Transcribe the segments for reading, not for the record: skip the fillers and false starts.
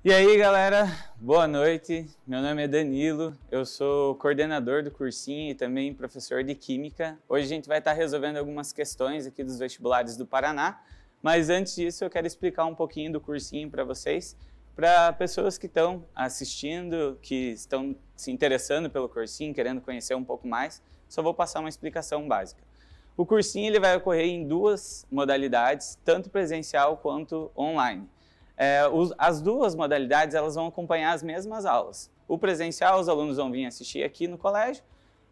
E aí, galera, boa noite. Meu nome é Danilo, eu sou coordenador do cursinho e também professor de Química. Hoje a gente vai estar resolvendo algumas questões aqui dos vestibulares do Paraná, mas antes disso eu quero explicar um pouquinho do cursinho para vocês, para pessoas que estão assistindo, que estão se interessando pelo cursinho, querendo conhecer um pouco mais, só vou passar uma explicação básica. O cursinho ele vai ocorrer em duas modalidades, tanto presencial quanto online. As duas modalidades elas vão acompanhar as mesmas aulas. O presencial os alunos vão vir assistir aqui no colégio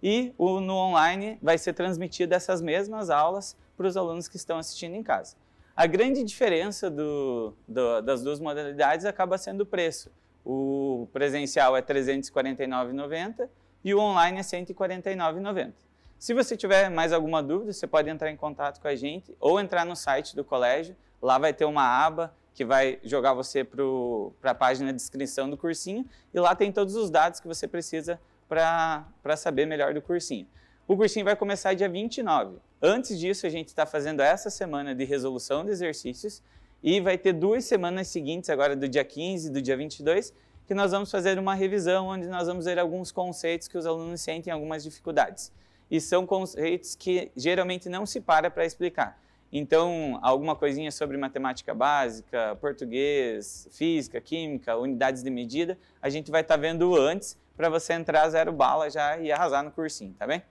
e no online vai ser transmitida essas mesmas aulas para os alunos que estão assistindo em casa. A grande diferença das duas modalidades acaba sendo o preço. O presencial é R$ 349,90 e o online é R$ 149,90. Se você tiver mais alguma dúvida, você pode entrar em contato com a gente ou entrar no site do colégio. Lá vai ter uma aba que vai jogar você para a página de inscrição do cursinho e lá tem todos os dados que você precisa para saber melhor do cursinho. O cursinho vai começar dia 29. Antes disso, a gente está fazendo essa semana de resolução de exercícios e vai ter 2 semanas seguintes, agora do dia 15 e do dia 22, que nós vamos fazer uma revisão onde nós vamos ver alguns conceitos que os alunos sentem algumas dificuldades. E são conceitos que geralmente não se para explicar. Então, alguma coisinha sobre matemática básica, português, física, química, unidades de medida, a gente vai estar vendo antes para você entrar 0 bala já e arrasar no cursinho, tá bem?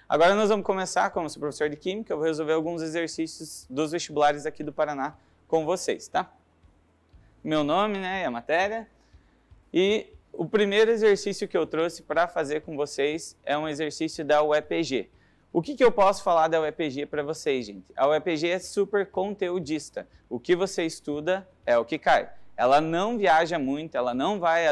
Agora nós vamos começar, como sou professor de Química, eu vou resolver alguns exercícios dos vestibulares aqui do Paraná com vocês, tá? Meu nome, né, e a matéria. E o primeiro exercício que eu trouxe para fazer com vocês é um exercício da UEPG. O que eu posso falar da UEPG para vocês, gente? A UEPG é super conteudista. O que você estuda é o que cai. Ela não viaja muito, ela não vai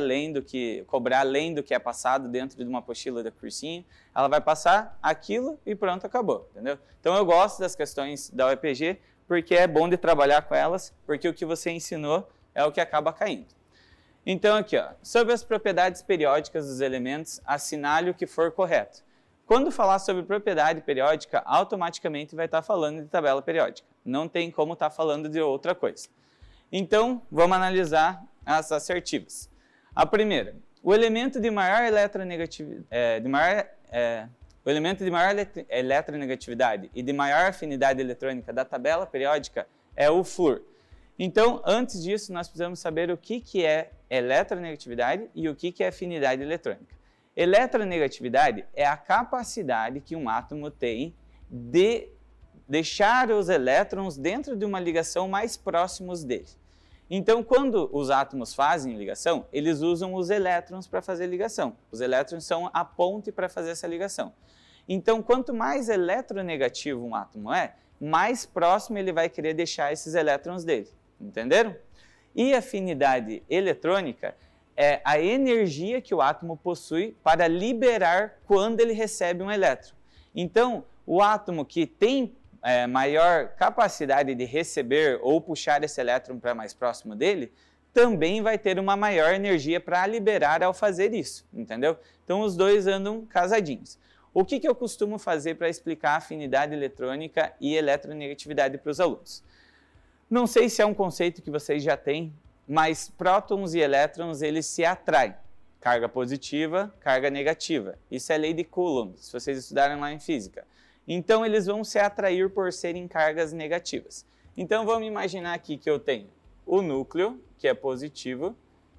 cobrar além do que é passado dentro de uma apostila do cursinho. Ela vai passar aquilo e pronto, acabou, entendeu? Então eu gosto das questões da UEPG porque é bom de trabalhar com elas, porque o que você ensinou é o que acaba caindo. Então aqui, ó, sobre as propriedades periódicas dos elementos, assinale o que for correto. Quando falar sobre propriedade periódica, automaticamente vai estar falando de tabela periódica. Não tem como estar falando de outra coisa. Então, vamos analisar as assertivas. A primeira, o elemento de maior eletronegatividade e de maior afinidade eletrônica da tabela periódica é o flúor. Então, antes disso, nós precisamos saber o que é eletronegatividade e o que é afinidade eletrônica. Eletronegatividade é a capacidade que um átomo tem de deixar os elétrons dentro de uma ligação mais próximos dele. Então, quando os átomos fazem ligação, eles usam os elétrons para fazer ligação. Os elétrons são a ponte para fazer essa ligação. Então, quanto mais eletronegativo um átomo é, mais próximo ele vai querer deixar esses elétrons dele. Entenderam? E afinidade eletrônica é a energia que o átomo possui para liberar quando ele recebe um elétron. Então, o átomo que tem maior capacidade de receber ou puxar esse elétron para mais próximo dele, também vai ter uma maior energia para liberar ao fazer isso, entendeu? Então, os dois andam casadinhos. O que eu costumo fazer para explicar afinidade eletrônica e eletronegatividade para os alunos? Não sei se é um conceito que vocês já têm, mas prótons e elétrons, eles se atraem. Carga positiva, carga negativa. Isso é lei de Coulomb, se vocês estudaram lá em física. Então, eles vão se atrair por serem cargas negativas. Então, vamos imaginar aqui que eu tenho o núcleo, que é positivo,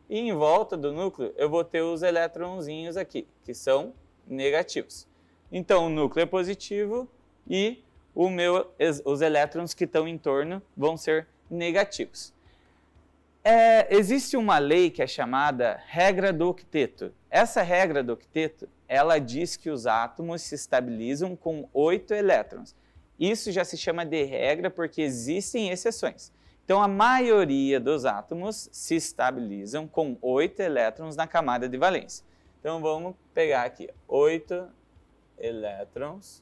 e em volta do núcleo eu vou ter os eletronzinhos aqui, que são negativos. Então, o núcleo é positivo e os elétrons que estão em torno vão ser negativos. Existe uma lei que é chamada regra do octeto. Essa regra do octeto, ela diz que os átomos se estabilizam com 8 elétrons. Isso já se chama de regra porque existem exceções. Então, a maioria dos átomos se estabilizam com 8 elétrons na camada de valência. Então, vamos pegar aqui 8 elétrons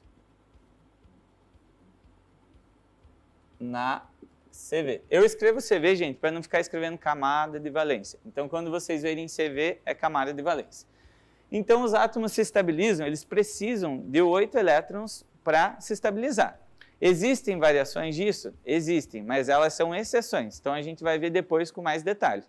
na CV. Eu escrevo CV, gente, para não ficar escrevendo camada de valência. Então, quando vocês verem CV, é camada de valência. Então, os átomos se estabilizam, eles precisam de 8 elétrons para se estabilizar. Existem variações disso? Existem, mas elas são exceções. Então, a gente vai ver depois com mais detalhe.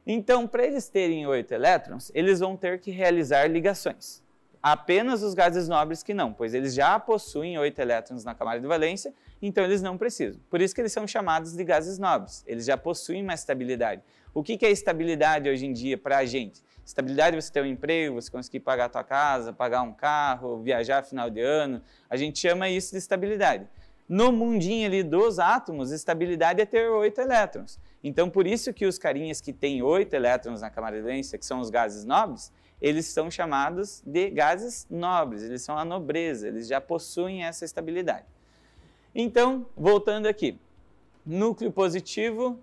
Então, para eles terem 8 elétrons, eles vão ter que realizar ligações. Apenas os gases nobres que não, pois eles já possuem 8 elétrons na camada de valência, então eles não precisam. Por isso que eles são chamados de gases nobres, eles já possuem uma estabilidade. O que é estabilidade hoje em dia para a gente? Estabilidade é você ter um emprego, você conseguir pagar a tua casa, pagar um carro, viajar final de ano, a gente chama isso de estabilidade. No mundinho ali dos átomos, estabilidade é ter 8 elétrons. Então, por isso que os carinhas que têm 8 elétrons na camada de valência, que são os gases nobres, eles são chamados de gases nobres, eles são a nobreza, eles já possuem essa estabilidade. Então, voltando aqui, núcleo positivo,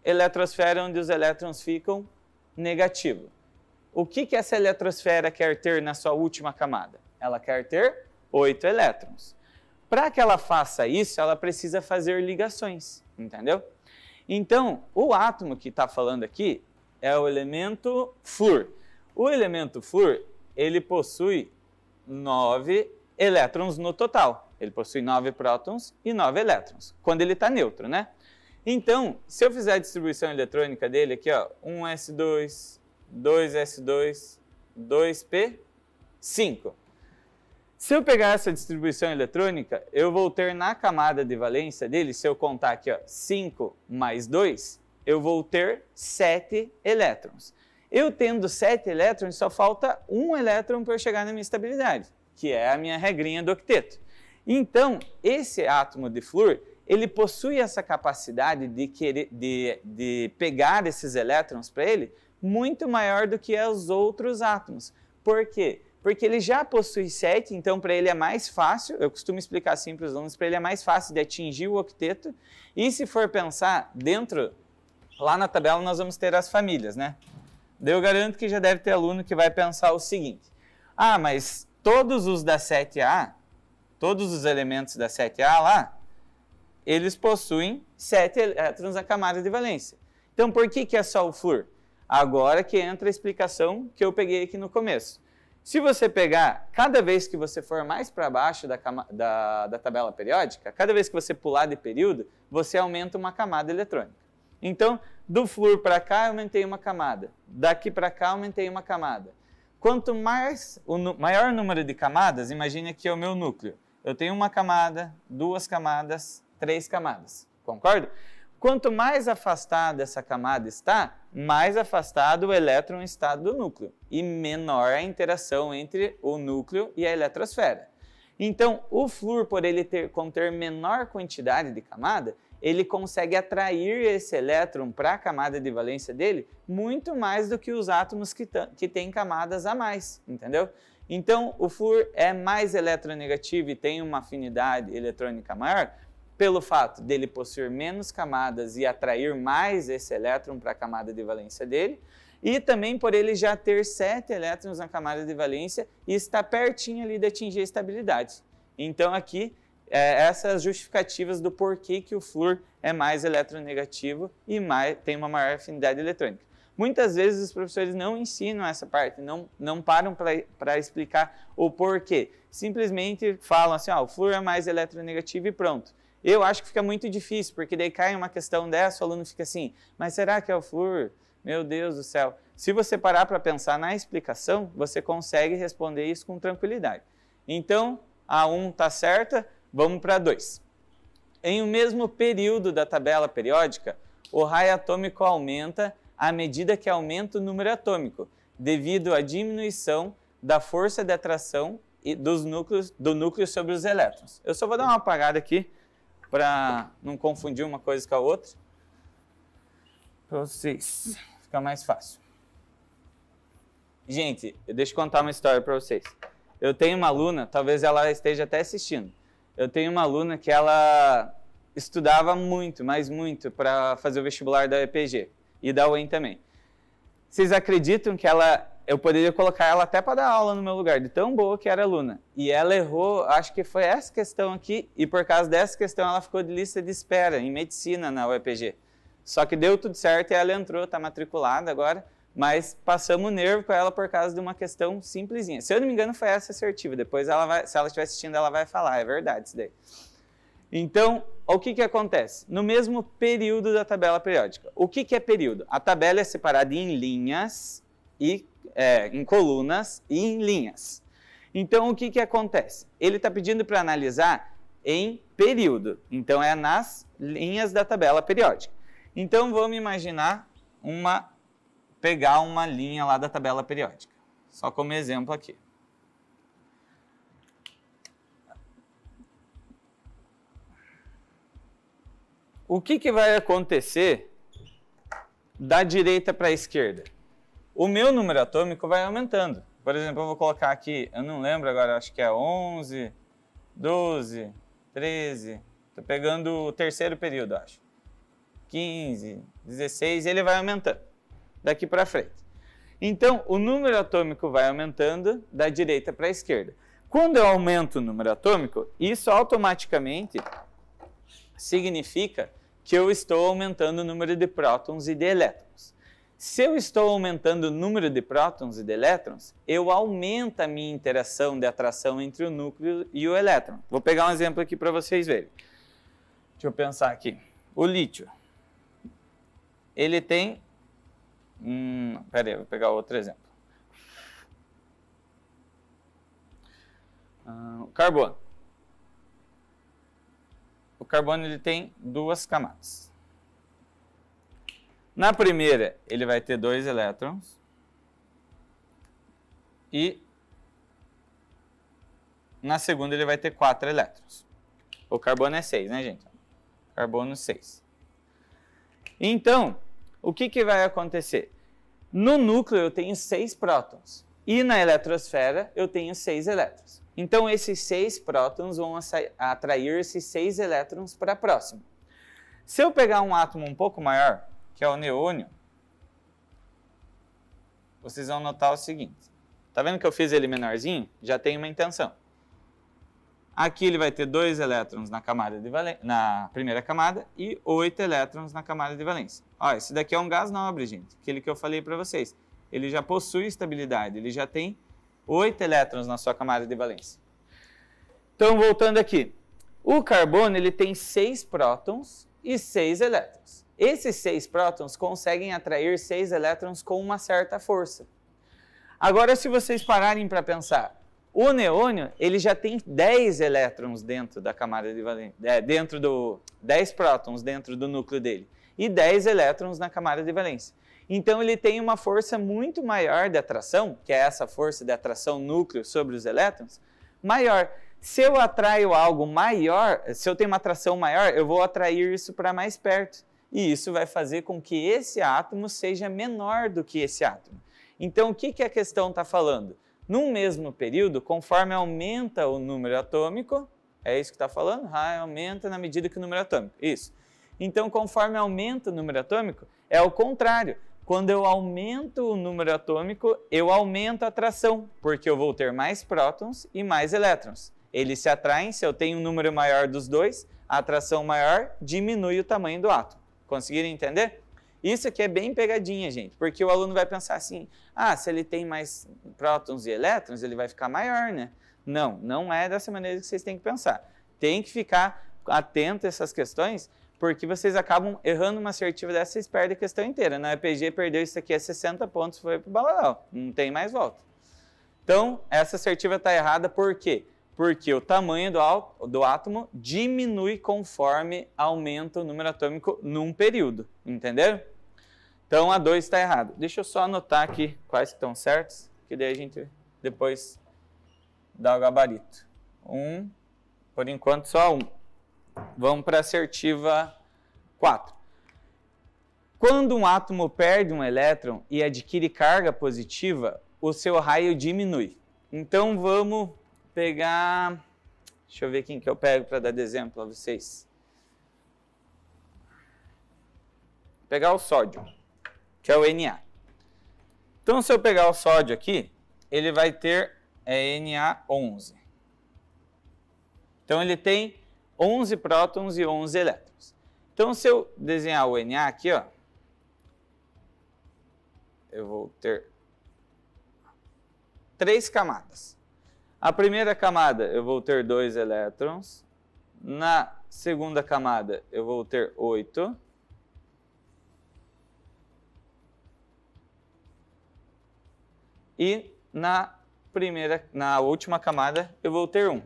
eletrosfera onde os elétrons ficam negativo. O que essa eletrosfera quer ter na sua última camada? Ela quer ter 8 elétrons. Para que ela faça isso, ela precisa fazer ligações, entendeu? Então, o átomo que está falando aqui é o elemento flúor. O elemento flúor, ele possui 9 elétrons no total. Ele possui 9 prótons e 9 elétrons, quando ele está neutro, né? Então, se eu fizer a distribuição eletrônica dele aqui, ó, 1s2, 2s2, 2p, 5. Se eu pegar essa distribuição eletrônica, eu vou ter na camada de valência dele, se eu contar aqui, ó, 5 mais 2, eu vou ter 7 elétrons. Eu tendo 7 elétrons, só falta 1 elétron para eu chegar na minha estabilidade, que é a minha regrinha do octeto. Então, esse átomo de flúor, ele possui essa capacidade de pegar esses elétrons para ele muito maior do que os outros átomos. Por quê? Porque ele já possui 7, então para ele é mais fácil, eu costumo explicar assim para os alunos, para ele é mais fácil de atingir o octeto. E se for pensar dentro, lá na tabela nós vamos ter as famílias, né? Eu garanto que já deve ter aluno que vai pensar o seguinte: ah, mas todos os da 7A, todos os elementos da 7A lá, eles possuem 7 elétrons na camada de valência. Então por que é só o flúor? Agora que entra a explicação que eu peguei aqui no começo. Se você pegar, cada vez que você for mais para baixo da tabela periódica, cada vez que você pular de período, você aumenta uma camada eletrônica. Então, do flúor para cá, eu aumentei uma camada. Daqui para cá, aumentei uma camada. Quanto mais, maior número de camadas, imagine que é o meu núcleo. Eu tenho uma camada, 2 camadas, 3 camadas. Concorda? Quanto mais afastada essa camada está, mais afastado o elétron está do núcleo e menor a interação entre o núcleo e a eletrosfera. Então, o flúor, por ele conter menor quantidade de camada, ele consegue atrair esse elétron para a camada de valência dele muito mais do que os átomos que têm camadas a mais, entendeu? Então, o flúor é mais eletronegativo e tem uma afinidade eletrônica maior, pelo fato dele possuir menos camadas e atrair mais esse elétron para a camada de valência dele, e também por ele já ter 7 elétrons na camada de valência e estar pertinho ali de atingir a estabilidade. Então aqui, essas justificativas do porquê que o flúor é mais eletronegativo e tem uma maior afinidade eletrônica. Muitas vezes os professores não ensinam essa parte, não param para explicar o porquê. Simplesmente falam assim, o flúor é mais eletronegativo e pronto. Eu acho que fica muito difícil, porque daí cai uma questão dessa, o aluno fica assim, mas será que é o flúor? Meu Deus do céu. Se você parar para pensar na explicação, você consegue responder isso com tranquilidade. Então, a 1 está certa, vamos para a 2. Em o mesmo período da tabela periódica, o raio atômico aumenta à medida que aumenta o número atômico, devido à diminuição da força de atração do núcleo sobre os elétrons. Eu só vou dar uma apagada aqui, para não confundir uma coisa com a outra, para vocês, fica mais fácil. Gente, deixa eu contar uma história para vocês. Eu tenho uma aluna, talvez ela esteja até assistindo, eu tenho uma aluna que ela estudava muito, mas muito, para fazer o vestibular da EPG e da UEM também. Vocês acreditam que eu poderia colocar ela até para dar aula no meu lugar, de tão boa que era aluna. E ela errou, acho que foi essa questão aqui, e por causa dessa questão ela ficou de lista de espera em medicina na UEPG. Só que deu tudo certo e ela entrou, está matriculada agora, mas passamos o nervo com ela por causa de uma questão simplesinha. Se eu não me engano foi essa assertiva, depois se ela estiver assistindo ela vai falar, é verdade isso daí. Então, o que acontece? No mesmo período da tabela periódica. O que é período? A tabela é separada em linhas, em colunas e em linhas. Então, o que acontece? Ele está pedindo para analisar em período. Então, é nas linhas da tabela periódica. Então, vamos imaginar pegar uma linha lá da tabela periódica. Só como exemplo aqui. O que vai acontecer da direita para a esquerda? O meu número atômico vai aumentando. Por exemplo, eu vou colocar aqui, eu não lembro agora, acho que é 11, 12, 13, estou pegando o terceiro período, acho. 15, 16, ele vai aumentando daqui para frente. Então, o número atômico vai aumentando da direita para a esquerda. Quando eu aumento o número atômico, isso automaticamente significa que eu estou aumentando o número de prótons e de elétrons. Se eu estou aumentando o número de prótons e de elétrons, eu aumento a minha interação de atração entre o núcleo e o elétron. Vou pegar um exemplo aqui para vocês verem. Deixa eu pensar aqui. O lítio. Ele tem... Peraí, vou pegar outro exemplo. O carbono. O carbono ele tem duas camadas. Na primeira, ele vai ter 2 elétrons. E na segunda, ele vai ter 4 elétrons. O carbono é 6, né, gente? Carbono 6. Então, o que vai acontecer? No núcleo, eu tenho 6 prótons. E na eletrosfera, eu tenho 6 elétrons. Então, esses 6 prótons vão atrair esses 6 elétrons para próximo. Se eu pegar um átomo um pouco maior, que é o neônio, vocês vão notar o seguinte. Tá vendo que eu fiz ele menorzinho? Já tem uma intenção. Aqui ele vai ter 2 elétrons na primeira camada e 8 elétrons na camada de valência. Ó, esse daqui é um gás nobre, gente. Aquele que eu falei para vocês. Ele já possui estabilidade, ele já tem 8 elétrons na sua camada de valência. Então, voltando aqui. O carbono ele tem 6 prótons e 6 elétrons. Esses 6 prótons conseguem atrair 6 elétrons com uma certa força. Agora, se vocês pararem para pensar, o neônio ele já tem 10 elétrons dentro da camada de valência, 10 prótons dentro do núcleo dele e 10 elétrons na camada de valência. Então, ele tem uma força muito maior de atração, que é essa força de atração núcleo sobre os elétrons, maior. Se eu atraio algo maior, se eu tenho uma atração maior, eu vou atrair isso para mais perto. E isso vai fazer com que esse átomo seja menor do que esse átomo. Então, o que a questão está falando? Num mesmo período, conforme aumenta o número atômico, é isso que está falando? Aumenta na medida que o número atômico. Isso. Então, conforme aumenta o número atômico, é o contrário. Quando eu aumento o número atômico, eu aumento a atração, porque eu vou ter mais prótons e mais elétrons. Eles se atraem, se eu tenho um número maior dos dois, a atração maior diminui o tamanho do átomo. Conseguiram entender? Isso aqui é bem pegadinha, gente, porque o aluno vai pensar assim, se ele tem mais prótons e elétrons, ele vai ficar maior, né? Não, não é dessa maneira que vocês têm que pensar. Tem que ficar atento a essas questões, porque vocês acabam errando uma assertiva dessa, vocês perdem a questão inteira. Na EPG perdeu isso aqui a 60 pontos, foi para o balalau, não tem mais volta. Então, essa assertiva está errada por quê? Porque o tamanho do átomo diminui conforme aumenta o número atômico num período, entenderam? Então, a 2 está errada. Deixa eu só anotar aqui quais que estão certos, que daí a gente depois dá o gabarito. Por enquanto só 1. Vamos para a assertiva 4. Quando um átomo perde um elétron e adquire carga positiva, o seu raio diminui. Então, vamos pegar... Deixa eu ver quem que eu pego para dar de exemplo a vocês. Vou pegar o sódio, que é o Na. Então, se eu pegar o sódio aqui, ele vai ter Na11. Então, ele tem 11 prótons e 11 elétrons. Então, se eu desenhar o Na aqui, ó, eu vou ter 3 camadas. A primeira camada eu vou ter 2 elétrons. Na segunda camada eu vou ter 8. E na última camada eu vou ter 1.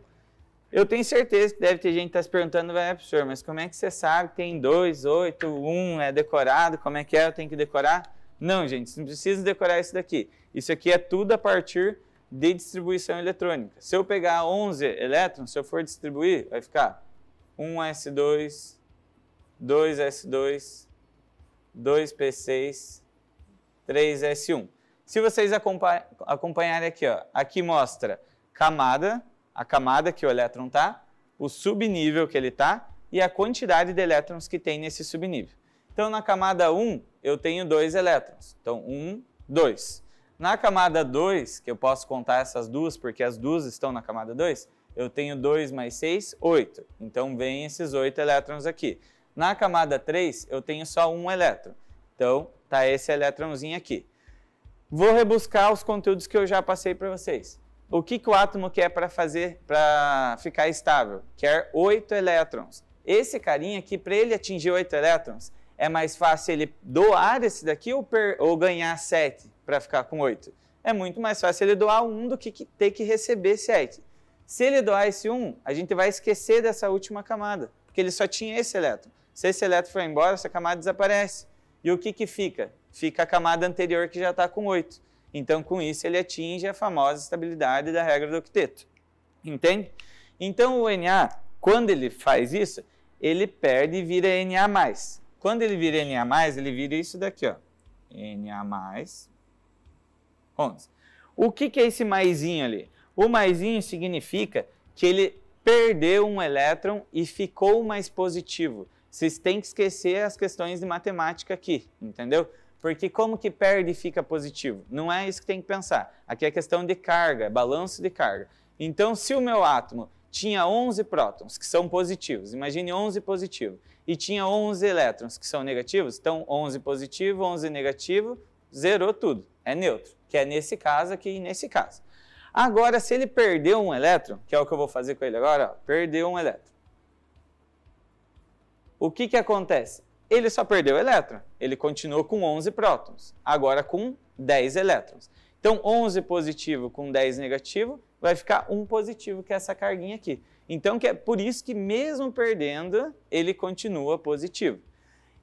Eu tenho certeza que deve ter gente que está se perguntando, professor, mas como é que você sabe que tem 2, 8, 1 é decorado? Como é que é? Eu tenho que decorar? Não, gente, você não precisa decorar isso daqui. Isso aqui é tudo a partir de distribuição eletrônica. Se eu pegar 11 elétrons, se eu for distribuir, vai ficar 1s2, 2s2, 2p6, 3s1. Se vocês acompanharem aqui, ó, aqui mostra a camada que o elétron está, o subnível que ele está e a quantidade de elétrons que tem nesse subnível. Então, na camada 1, eu tenho 2 elétrons. Então, 1, 2. Na camada 2, que eu posso contar essas duas, porque as duas estão na camada 2, eu tenho 2 mais 6, 8. Então, vem esses 8 elétrons aqui. Na camada 3, eu tenho só 1 elétron. Então, está esse elétronzinho aqui. Vou rebuscar os conteúdos que eu já passei para vocês. O que o átomo quer para ficar estável? Quer 8 elétrons. Esse carinha aqui, para ele atingir 8 elétrons, é mais fácil ele doar esse daqui ou ganhar 7 para ficar com 8? É muito mais fácil ele doar 1 do que ter que receber 7. Se ele doar esse 1, a gente vai esquecer dessa última camada, porque ele só tinha esse elétron. Se esse elétron for embora, essa camada desaparece. E o que fica? Fica a camada anterior que já está com 8. Então, com isso, ele atinge a famosa estabilidade da regra do octeto. Entende? Então, o Na, quando ele faz isso, ele perde e vira Na+. Quando ele vira Na+, ele vira isso daqui, ó. Na+, 11. O que é esse maisinho ali? O maisinho significa que ele perdeu um elétron e ficou mais positivo. Vocês têm que esquecer as questões de matemática aqui, entendeu? Porque como que perde e fica positivo? Não é isso que tem que pensar. Aqui é questão de carga, balanço de carga. Então, se o meu átomo tinha 11 prótons, que são positivos, imagine 11 positivo, e tinha 11 elétrons, que são negativos, então 11 positivo, 11 negativo, zerou tudo, é neutro, que é nesse caso aqui e nesse caso. Agora, se ele perdeu um elétron, que é o que eu vou fazer com ele agora, ó, perdeu um elétron. O que acontece? Ele só perdeu o elétron, ele continuou com 11 prótons, agora com 10 elétrons. Então, 11 positivo com 10 negativo, vai ficar 1 positivo, que é essa carguinha aqui. Então, é por isso que mesmo perdendo, ele continua positivo.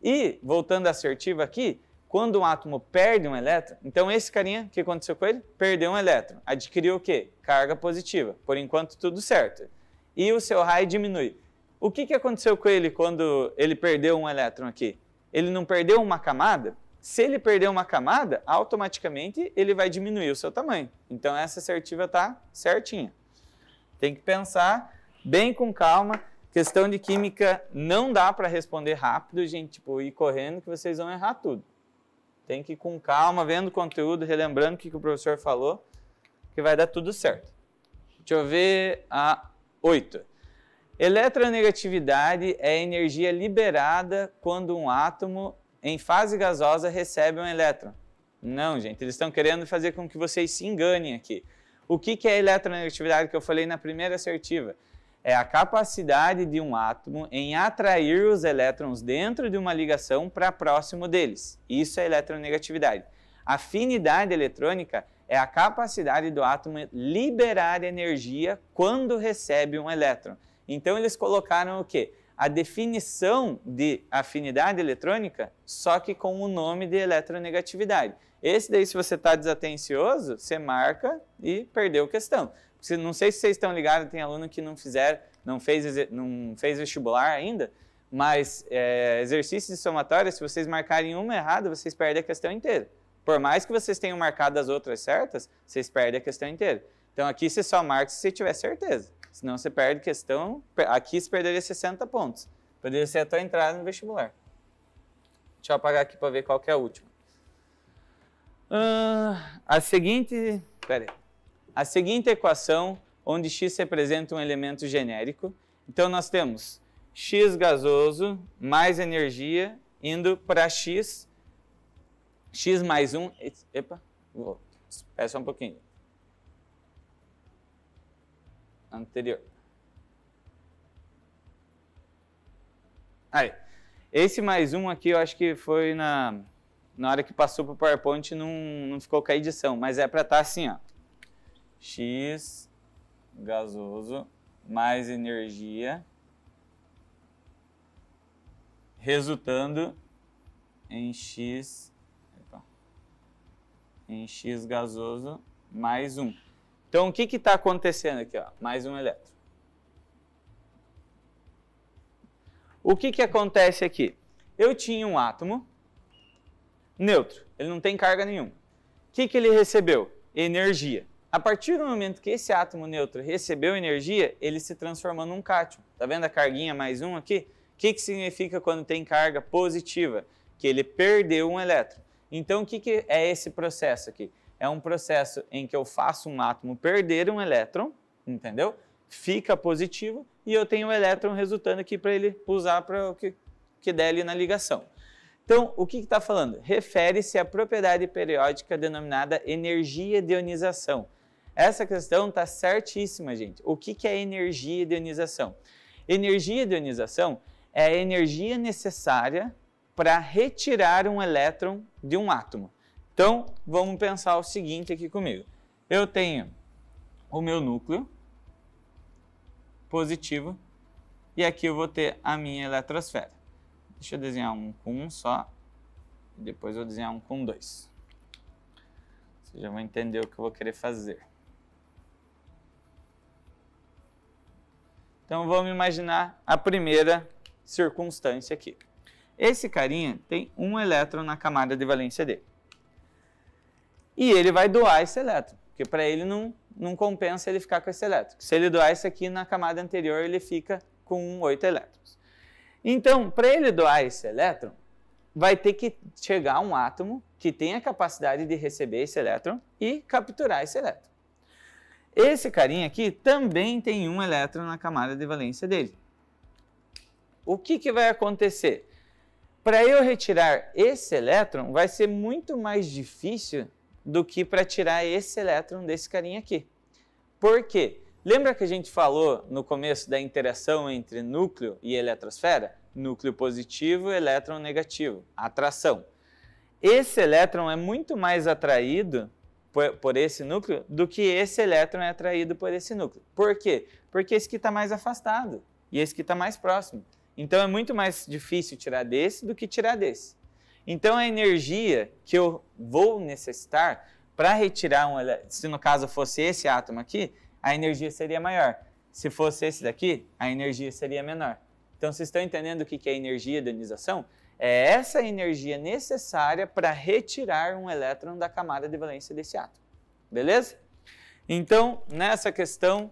E, voltando à assertiva aqui, quando um átomo perde um elétron, então esse carinha, o que aconteceu com ele? Perdeu um elétron. Adquiriu o quê? Carga positiva. Por enquanto, tudo certo. E o seu raio diminui. O que aconteceu com ele quando ele perdeu um elétron aqui? Ele não perdeu uma camada? Se ele perder uma camada, automaticamente ele vai diminuir o seu tamanho. Então essa assertiva está certinha. Tem que pensar bem com calma. Questão de química não dá para responder rápido, gente, tipo, ir correndo que vocês vão errar tudo. Tem que ir com calma, vendo o conteúdo, relembrando o que o professor falou, que vai dar tudo certo. Deixa eu ver a 8. Eletronegatividade é a energia liberada quando um átomo em fase gasosa recebe um elétron. Não, gente, eles estão querendo fazer com que vocês se enganem aqui. O que é a eletronegatividade que eu falei na primeira assertiva? É a capacidade de um átomo em atrair os elétrons dentro de uma ligação para próximo deles. Isso é eletronegatividade. Afinidade eletrônica é a capacidade do átomo liberar energia quando recebe um elétron. Então, eles colocaram o quê? A definição de afinidade eletrônica, só que com o nome de eletronegatividade. Esse daí, se você está desatencioso, você marca e perdeu a questão. Não sei se vocês estão ligados, tem aluno que não fez vestibular ainda, mas exercícios de somatória, se vocês marcarem uma errada, vocês perdem a questão inteira. Por mais que vocês tenham marcado as outras certas, vocês perdem a questão inteira. Então, aqui você só marca se você tiver certeza. Senão você perde questão, aqui você perderia 60 pontos. Poderia ser a tua entrada no vestibular. Deixa eu apagar aqui para ver qual que é a última. A seguinte equação, onde x representa um elemento genérico. Então, nós temos x gasoso mais energia indo para x mais 1. Epa, espera só um pouquinho. Anterior. Aí, esse mais um aqui eu acho que foi na hora que passou para o PowerPoint não ficou com a edição, mas é para estar assim, ó. X gasoso mais energia resultando em X gasoso mais 1. Então, o que está acontecendo aqui? Ó? Mais um elétron. O que acontece aqui? Eu tinha um átomo neutro, ele não tem carga nenhuma. O que ele recebeu? Energia. A partir do momento que esse átomo neutro recebeu energia, ele se transformou num cátion. Está vendo a carguinha mais um aqui? O que significa quando tem carga positiva? Que ele perdeu um elétron. Então, o que é esse processo aqui? É um processo em que eu faço um átomo perder um elétron, entendeu? Fica positivo e eu tenho um elétron resultando aqui para ele usar para o que der ali na ligação. Então, o que está falando? Refere-se à propriedade periódica denominada energia de ionização. Essa questão está certíssima, gente. O que é energia de ionização? Energia de ionização é a energia necessária para retirar um elétron de um átomo. Então, vamos pensar o seguinte aqui comigo. Eu tenho o meu núcleo positivo e aqui eu vou ter a minha eletrosfera. Deixa eu desenhar um com um só, depois eu vou desenhar um com dois. Você já vai entender o que eu vou querer fazer. Então, vamos imaginar a primeira circunstância aqui. Esse carinha tem um elétron na camada de valência dele. E ele vai doar esse elétron, porque para ele não compensa ele ficar com esse elétron. Se ele doar esse aqui na camada anterior, ele fica com 8 elétrons. Então, para ele doar esse elétron, vai ter que chegar um átomo que tenha a capacidade de receber esse elétron e capturar esse elétron. Esse carinha aqui também tem um elétron na camada de valência dele. O que vai acontecer? Para eu retirar esse elétron, vai ser muito mais difícil do que para tirar esse elétron desse carinha aqui. Por quê? Lembra que a gente falou no começo da interação entre núcleo e eletrosfera? Núcleo positivo e elétron negativo, atração. Esse elétron é muito mais atraído por esse núcleo do que esse elétron é atraído por esse núcleo. Por quê? Porque esse aqui está mais afastado e esse aqui está mais próximo. Então é muito mais difícil tirar desse do que tirar desse. Então a energia que eu vou necessitar para retirar um elétron, se no caso fosse esse átomo aqui, a energia seria maior. Se fosse esse daqui, a energia seria menor. Então vocês estão entendendo o que é energia de ionização? É essa energia necessária para retirar um elétron da camada de valência desse átomo. Beleza? Então, nessa questão,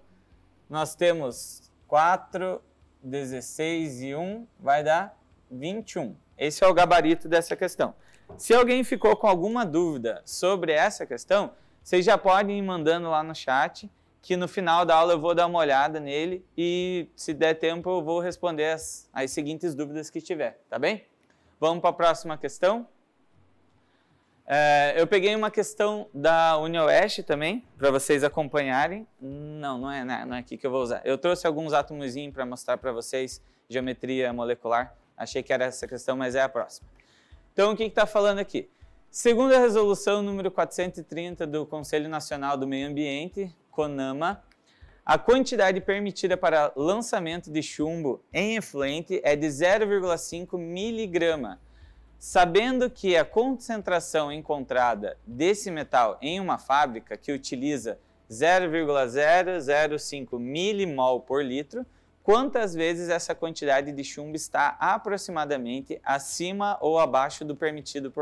nós temos 4, 16 e 1, vai dar 21. Esse é o gabarito dessa questão. Se alguém ficou com alguma dúvida sobre essa questão, vocês já podem ir mandando lá no chat, que no final da aula eu vou dar uma olhada nele e, se der tempo, eu vou responder as seguintes dúvidas que tiver, tá bem? Vamos para a próxima questão. Eu peguei uma questão da UniOeste também, para vocês acompanharem. Não é aqui que eu vou usar. Eu trouxe alguns átomozinhos para mostrar para vocês geometria molecular. Achei que era essa questão, mas é a próxima. Então, o que está falando aqui? Segundo a resolução número 430 do Conselho Nacional do Meio Ambiente, CONAMA, a quantidade permitida para lançamento de chumbo em efluente é de 0,5 miligrama. Sabendo que a concentração encontrada desse metal em uma fábrica que utiliza 0,005 milimol por litro, quantas vezes essa quantidade de chumbo está aproximadamente acima ou abaixo do permitido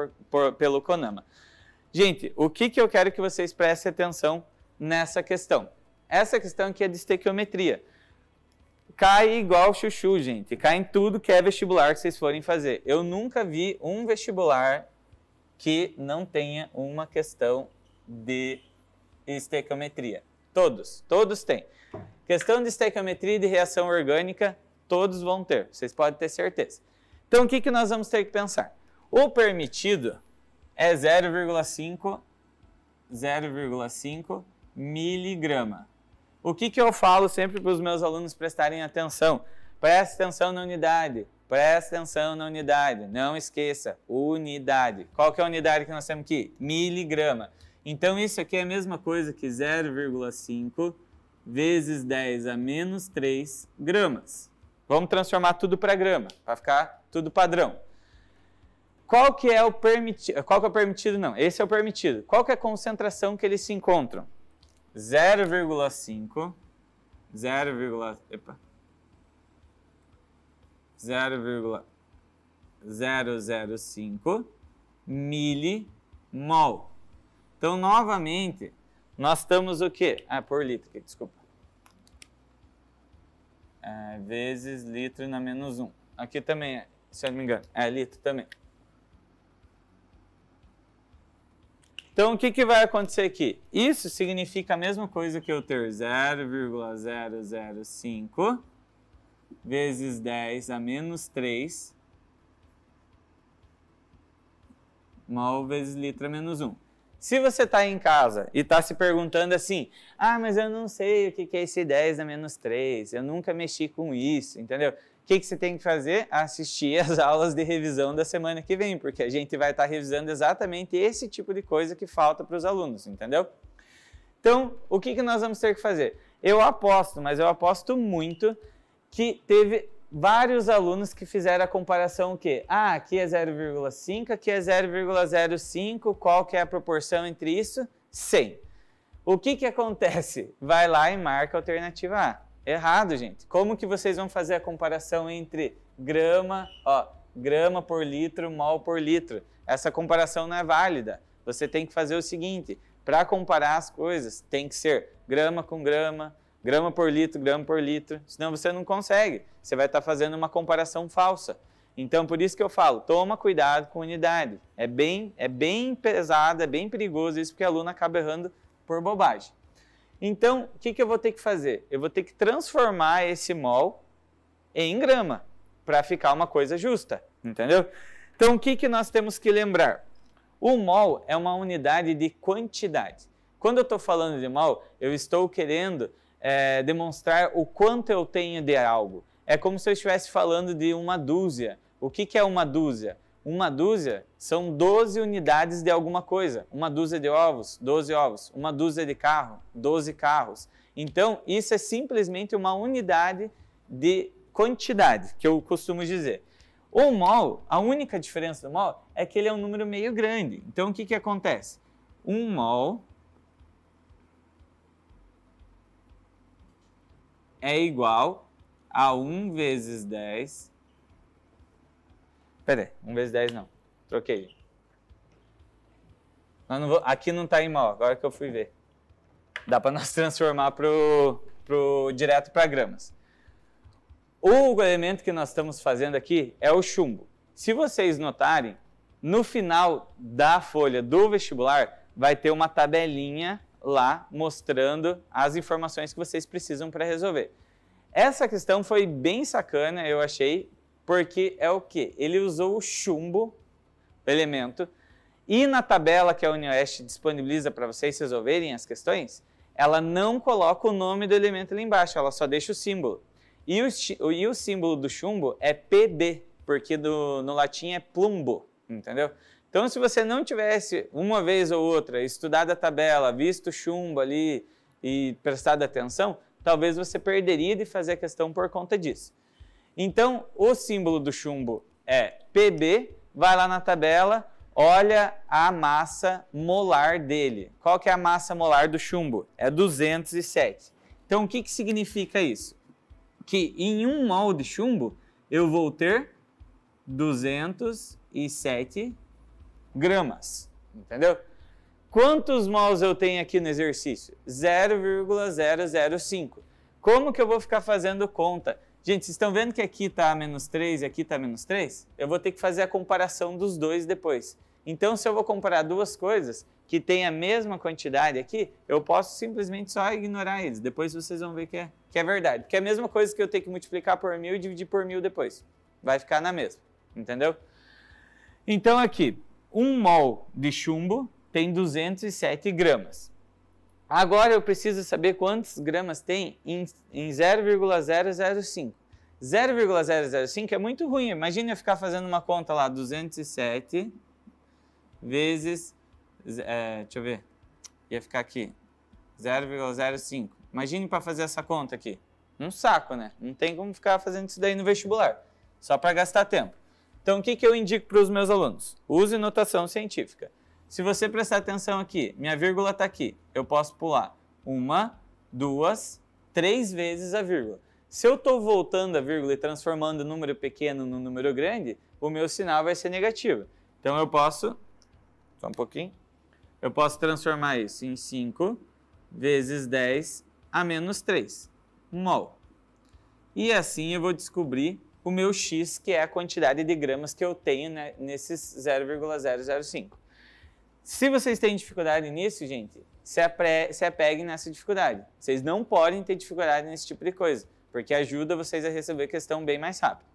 pelo CONAMA? Gente, o que eu quero que vocês prestem atenção nessa questão? Essa questão aqui é de estequiometria. Cai igual chuchu, gente. Cai em tudo que é vestibular que vocês forem fazer. Eu nunca vi um vestibular que não tenha uma questão de estequiometria. Todos têm. Questão de estequiometria e de reação orgânica, todos vão ter. Vocês podem ter certeza. Então, o que nós vamos ter que pensar? O permitido é 0,5 miligrama. O que eu falo sempre para os meus alunos prestarem atenção? Preste atenção na unidade. Presta atenção na unidade, não esqueça, unidade. Qual que é a unidade que nós temos aqui? Miligrama. Então, isso aqui é a mesma coisa que 0,5 vezes 10 a menos 3 gramas. Vamos transformar tudo para grama, para ficar tudo padrão. Qual que é o permitido? Qual que é o permitido? Não, esse é o permitido. Qual que é a concentração que eles se encontram? 0,5 0,005 milimol. Então, novamente, nós estamos o quê? Por litro aqui, desculpa. Vezes litro na menos 1. Aqui também, se eu não me engano, litro também. Então, o que vai acontecer aqui? Isso significa a mesma coisa que eu ter 0,005 vezes 10 a menos 3 mol vezes litro a menos 1. Se você está em casa e está se perguntando assim, mas eu não sei o que é esse 10 a menos 3, eu nunca mexi com isso, entendeu? O que você tem que fazer? Assistir as aulas de revisão da semana que vem, porque a gente vai estar revisando exatamente esse tipo de coisa que falta para os alunos, entendeu? Então, o que nós vamos ter que fazer? Eu aposto, mas eu aposto muito, que teve vários alunos que fizeram a comparação o quê? Aqui é 0,5, aqui é 0,05, qual que é a proporção entre isso? 100. O que acontece? Vai lá e marca a alternativa A. Errado, gente. Como que vocês vão fazer a comparação entre grama por litro, mol por litro? Essa comparação não é válida. Você tem que fazer o seguinte, para comparar as coisas, tem que ser grama com grama, grama por litro, senão você não consegue. Você vai estar fazendo uma comparação falsa. Então, por isso que eu falo, toma cuidado com unidade. É bem pesado, é bem perigoso isso, porque o aluno acaba errando por bobagem. Então, o que eu vou ter que fazer? Eu vou ter que transformar esse mol em grama, para ficar uma coisa justa, entendeu? Então, o que nós temos que lembrar? O mol é uma unidade de quantidade. Quando eu estou falando de mol, eu estou querendo demonstrar o quanto eu tenho de algo. É como se eu estivesse falando de uma dúzia. O que é uma dúzia? Uma dúzia são 12 unidades de alguma coisa. Uma dúzia de ovos, 12 ovos. Uma dúzia de carro, 12 carros. Então, isso é simplesmente uma unidade de quantidade, que eu costumo dizer. O mol, a única diferença do mol é que ele é um número meio grande. Então, o que acontece? Um mol é igual a 1 vezes 10... Pera aí, 1 vezes 10 não, troquei. Aqui não está em mol, agora que eu fui ver. Dá para nós transformar direto para gramas. O elemento que nós estamos fazendo aqui é o chumbo. Se vocês notarem, no final da folha do vestibular, vai ter uma tabelinha lá mostrando as informações que vocês precisam para resolver. Essa questão foi bem sacana, eu achei, porque é o quê? Ele usou o chumbo, o elemento, e na tabela que a UniOeste disponibiliza para vocês resolverem as questões, ela não coloca o nome do elemento ali embaixo, ela só deixa o símbolo. E o símbolo do chumbo é PB, porque no latim é plumbo, entendeu? Então, se você não tivesse, uma vez ou outra, estudado a tabela, visto o chumbo ali e prestado atenção, talvez você perderia de fazer a questão por conta disso. Então, o símbolo do chumbo é PB, vai lá na tabela, olha a massa molar dele. Qual que é a massa molar do chumbo? É 207. Então, o que significa isso? Que em 1 mol de chumbo, eu vou ter 207 gramas, entendeu? Quantos mols eu tenho aqui no exercício? 0,005. Como que eu vou ficar fazendo conta? Gente, vocês estão vendo que aqui está menos 3 e aqui está menos 3? Eu vou ter que fazer a comparação dos dois depois. Então, se eu vou comparar duas coisas que têm a mesma quantidade aqui, eu posso simplesmente só ignorar eles. Depois vocês vão ver que é verdade. Porque é a mesma coisa que eu tenho que multiplicar por 1000 e dividir por 1000 depois. Vai ficar na mesma, entendeu? Então, aqui, 1 mol de chumbo tem 207 gramas. Agora eu preciso saber quantas gramas tem em 0,005. 0,005 é muito ruim. Imagina eu ficar fazendo uma conta lá, 207 vezes, deixa eu ver, ia ficar aqui, 0,05. Imagine para fazer essa conta aqui. Um saco, né? Não tem como ficar fazendo isso daí no vestibular, só para gastar tempo. Então, o que eu indico para os meus alunos? Use notação científica. Se você prestar atenção aqui, minha vírgula está aqui, eu posso pular 1, 2, 3 vezes a vírgula. Se eu estou voltando a vírgula e transformando o número pequeno no número grande, o meu sinal vai ser negativo. Então, eu posso, só um pouquinho, eu posso transformar isso em 5 vezes 10 a menos 3, mol. E assim eu vou descobrir o meu x, que é a quantidade de gramas que eu tenho, né, nesses 0,005. Se vocês têm dificuldade nisso, gente, se apeguem nessa dificuldade. Vocês não podem ter dificuldade nesse tipo de coisa, porque ajuda vocês a resolver a questão bem mais rápido.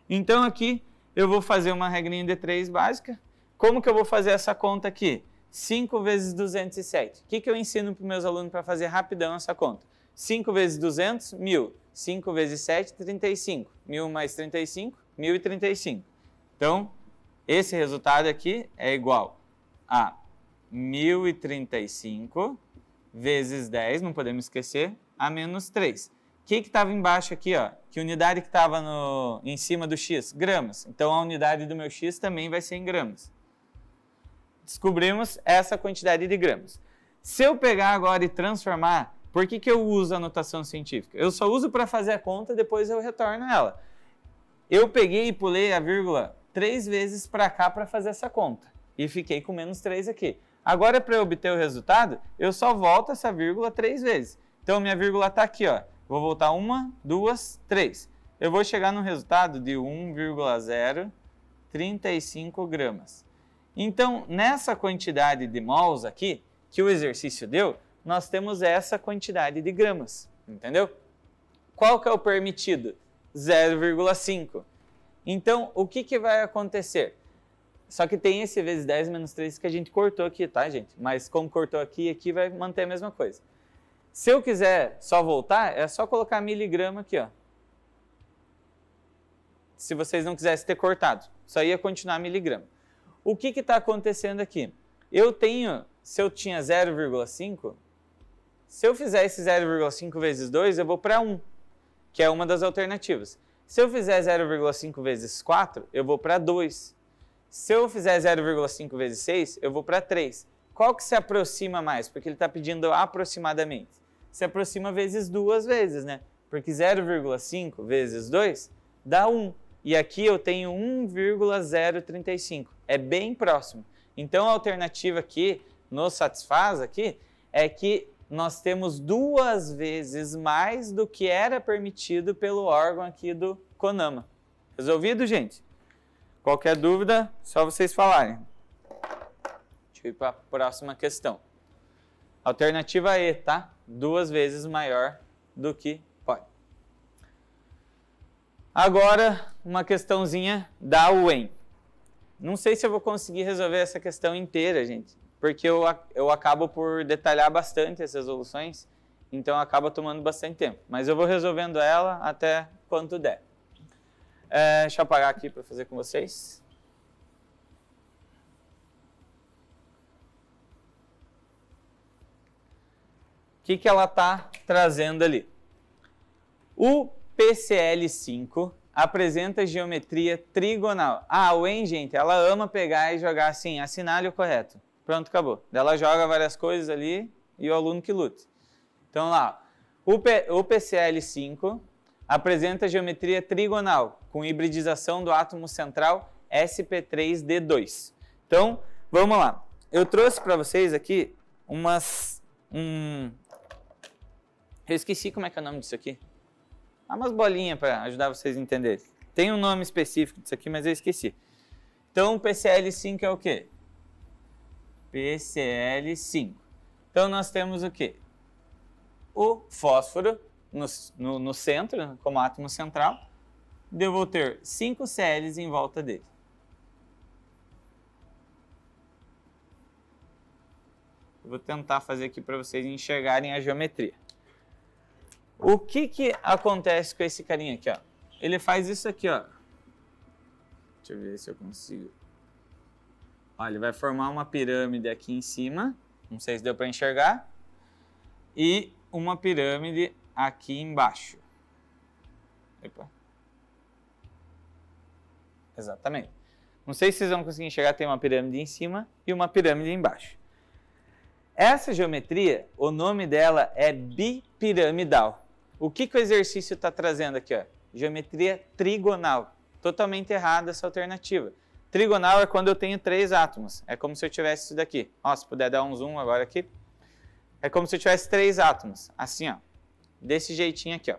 Então aqui eu vou fazer uma regrinha de 3 básica. Como que eu vou fazer essa conta aqui? 5 vezes 207. O que eu ensino para os meus alunos para fazer rapidão essa conta? 5 vezes 200, 1.000. 5 vezes 7, 35. 1.000 mais 35, 1.035. Então, esse resultado aqui é igual a 1.035 vezes 10, não podemos esquecer, a menos 3. O que estava embaixo aqui, ó? Que unidade que estava em cima do x? Gramas. Então, a unidade do meu x também vai ser em gramas. Descobrimos essa quantidade de gramas. Se eu pegar agora e transformar, por que eu uso a notação científica? Eu só uso para fazer a conta, depois eu retorno ela. Eu peguei e pulei a vírgula 3 vezes para cá para fazer essa conta. E fiquei com menos 3 aqui. Agora, para eu obter o resultado, eu só volto essa vírgula 3 vezes. Então, minha vírgula está aqui, ó. Vou voltar 1, 2, 3. Eu vou chegar no resultado de 1,035 gramas. Então, nessa quantidade de mols aqui, que o exercício deu, nós temos essa quantidade de gramas, entendeu? Qual que é o permitido? 0,5. Então, o que vai acontecer? Só que tem esse vezes 10 menos 3 que a gente cortou aqui, tá, gente? Mas como cortou aqui, aqui vai manter a mesma coisa. Se eu quiser só voltar, é só colocar miligrama aqui, ó. Se vocês não quisessem ter cortado, só ia continuar miligrama. O que está acontecendo aqui? Eu tenho, se eu tinha 0,5, se eu fizer esse 0,5 vezes 2, eu vou para 1, que é uma das alternativas. Se eu fizer 0,5 vezes 4, eu vou para 2. Se eu fizer 0,5 vezes 6, eu vou para 3. Qual que se aproxima mais? Porque ele está pedindo aproximadamente. Se aproxima vezes 2 vezes, né? Porque 0,5 vezes 2 dá 1. E aqui eu tenho 1,035. É bem próximo. Então, a alternativa que nos satisfaz aqui é que nós temos 2 vezes mais do que era permitido pelo órgão aqui do CONAMA. Resolvido, gente? Qualquer dúvida, só vocês falarem. Deixa eu ir para a próxima questão. Alternativa E, tá? 2 vezes maior do que pode. Agora, uma questãozinha da UEM. Não sei se eu vou conseguir resolver essa questão inteira, gente, porque eu acabo por detalhar bastante as resoluções, então acaba tomando bastante tempo. Mas eu vou resolvendo ela até quanto der. Deixa eu apagar aqui para fazer com vocês. O que ela está trazendo ali? O PCl5 apresenta geometria trigonal. A UEM, gente, ela ama pegar e jogar assim, assinale o correto. Pronto, acabou. Ela joga várias coisas ali e o aluno que lute. Então lá, o PCl5 apresenta geometria trigonal, com hibridização do átomo central sp3d2. Então, vamos lá. Eu trouxe para vocês aqui eu esqueci como é que é o nome disso aqui. Umas bolinhas para ajudar vocês a entenderem. Tem um nome específico disso aqui, mas eu esqueci. Então, o PCl5 é o quê? PCl5. Então, nós temos o quê? O fósforo no centro, como átomo central. Eu vou ter 5 Cls em volta dele. Eu vou tentar fazer aqui para vocês enxergarem a geometria. O que acontece com esse carinha aqui, ó? ele faz isso aqui, ó. Deixa eu ver se eu consigo. Ó, ele vai formar uma pirâmide aqui em cima, não sei se deu para enxergar, e uma pirâmide aqui embaixo. Epa. Exatamente. Não sei se vocês vão conseguir enxergar, tem uma pirâmide em cima e uma pirâmide embaixo. Essa geometria, o nome dela é bipiramidal. O que o exercício está trazendo aqui? Ó? Geometria trigonal. Totalmente errada essa alternativa. Trigonal é quando eu tenho 3 átomos. É como se eu tivesse isso daqui. Ó, se puder dar um zoom agora aqui. É como se eu tivesse 3 átomos. Assim, ó. Desse jeitinho aqui, ó.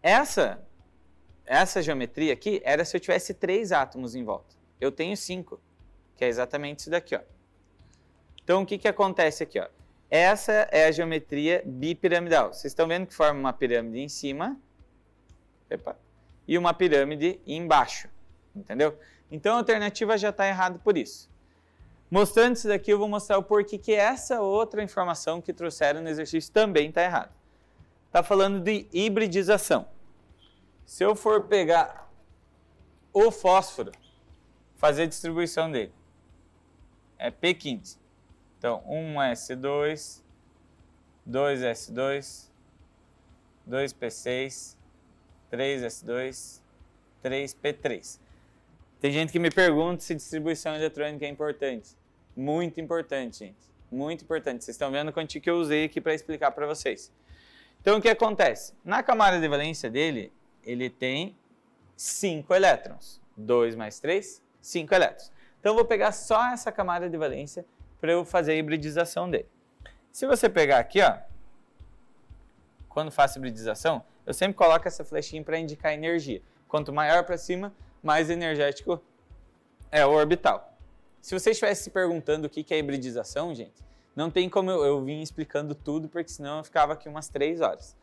Essa geometria aqui era se eu tivesse 3 átomos em volta. Eu tenho 5, que é exatamente isso daqui, ó. Então, o que acontece aqui, ó? Essa é a geometria bipiramidal. Vocês estão vendo que forma uma pirâmide em cima, epa, e uma pirâmide embaixo, entendeu? Então, a alternativa já está errada por isso. Mostrando isso daqui, eu vou mostrar o porquê que essa outra informação que trouxeram no exercício também está errada. Está falando de hibridização. Se eu for pegar o fósforo, fazer a distribuição dele, é P15. Então, 1s2, 2s2, 2p6, 3s2, 3p3. Tem gente que me pergunta se distribuição eletrônica é importante. Muito importante, gente. Muito importante. Vocês estão vendo quanto que eu usei aqui para explicar para vocês. Então, o que acontece? Na camada de valência dele, ele tem 5 elétrons. 2 mais 3, 5 elétrons. Então, eu vou pegar só essa camada de valência para eu fazer a hibridização dele. Se você pegar aqui, ó, quando faço hibridização, eu sempre coloco essa flechinha para indicar energia. Quanto maior para cima, mais energético é o orbital. Se vocês estivessem se perguntando o que é hibridização, gente, não tem como eu vir explicando tudo, porque senão eu ficava aqui umas 3 horas.